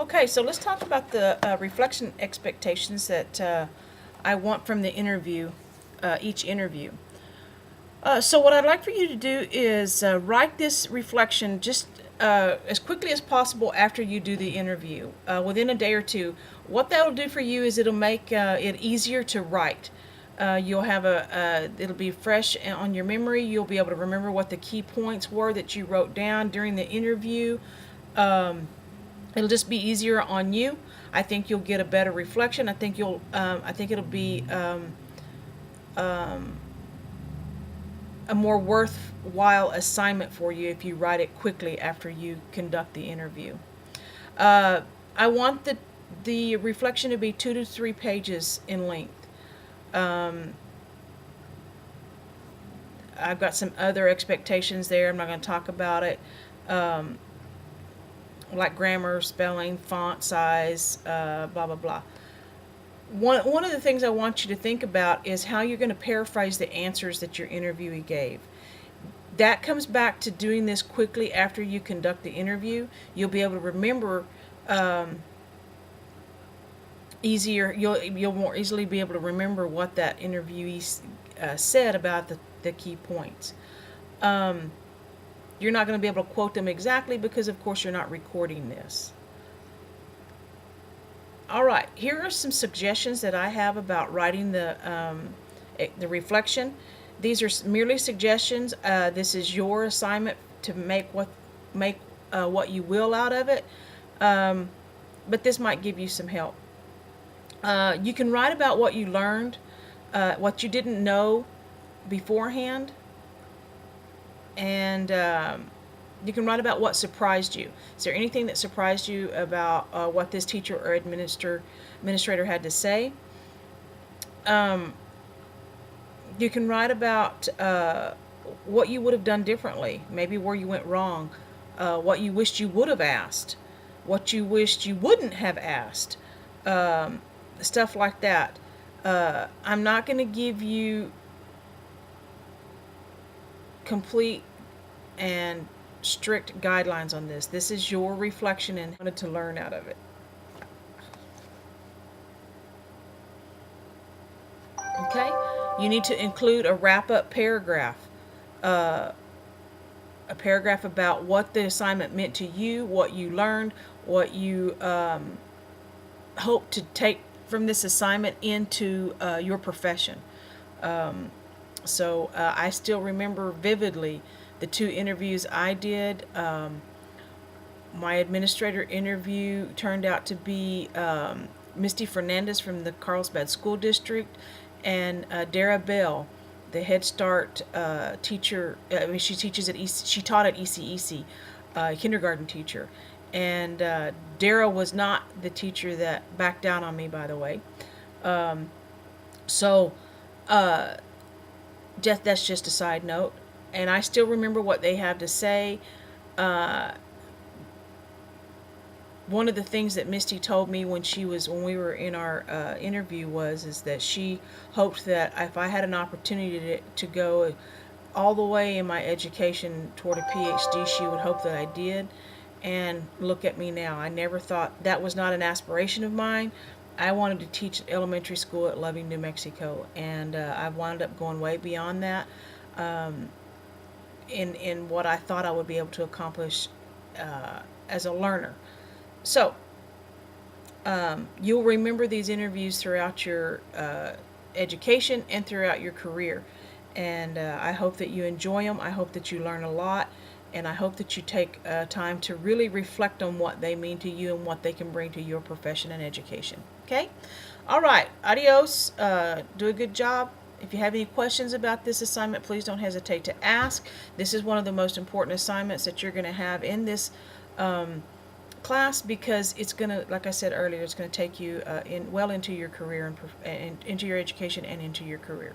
Okay, so let's talk about the reflection expectations that I want from the interview, each interview. So what I'd like for you to do is write this reflection just as quickly as possible after you do the interview, within a day or two. What that'll do for you is it'll make it easier to write. You'll have it'll be fresh on your memory. You'll be able to remember what the key points were that you wrote down during the interview. It'll just be easier on you. I think you'll get a better reflection. I think it'll be a more worthwhile assignment for you if you write it quickly after you conduct the interview. I want the reflection to be 2 to 3 pages in length. I've got some other expectations there. I'm not going to talk about it. Like grammar, spelling, font size, blah, blah, blah. One of the things I want you to think about is how you're going to paraphrase the answers that your interviewee gave. That comes back to doing this quickly after you conduct the interview. You'll be able to remember easier. You'll more easily be able to remember what that interviewee said about the key points. You're not going to be able to quote them exactly because, of course, you're not recording this. All right, here are some suggestions that I have about writing the reflection. These are merely suggestions. This is your assignment to make what you will out of it, but this might give you some help. You can write about what you learned, what you didn't know beforehand, and you can write about what surprised you. Is there anything that surprised you about what this teacher or administrator had to say? You can write about what you would have done differently, maybe where you went wrong, what you wished you would have asked, what you wished you wouldn't have asked, stuff like that. I'm not going to give you complete and strict guidelines on this. This is your reflection and wanted to learn out of it. Okay, you need to include a wrap-up paragraph, a paragraph about what the assignment meant to you, what you learned, what you hope to take from this assignment into your profession. So I still remember vividly the 2 interviews I did. My administrator interview turned out to be Misty Fernandez from the Carlsbad School District, and Dara Bell, the Head Start teacher. She teaches at she taught at ECEC, kindergarten teacher. And Dara was not the teacher that backed down on me, by the way. That's just a side note. And I still remember what they have to say. One of the things that Misty told me when we were in our interview is that she hoped that if I had an opportunity to go all the way in my education toward a PhD, she would hope that I did. And look at me now. I never thought that was not an aspiration of mine. I wanted to teach elementary school at Loving, New Mexico, and I've wound up going way beyond that. In what I thought I would be able to accomplish as a learner. So you'll remember these interviews throughout your education and throughout your career. And I hope that you enjoy them. I hope that you learn a lot. And I hope that you take time to really reflect on what they mean to you and what they can bring to your profession and education. Okay? All right. Adios. Do a good job. If you have any questions about this assignment, please don't hesitate to ask. This is one of the most important assignments that you're going to have in this class, because it's going to, like I said earlier, it's going to take you well into your career and into your education and into your career.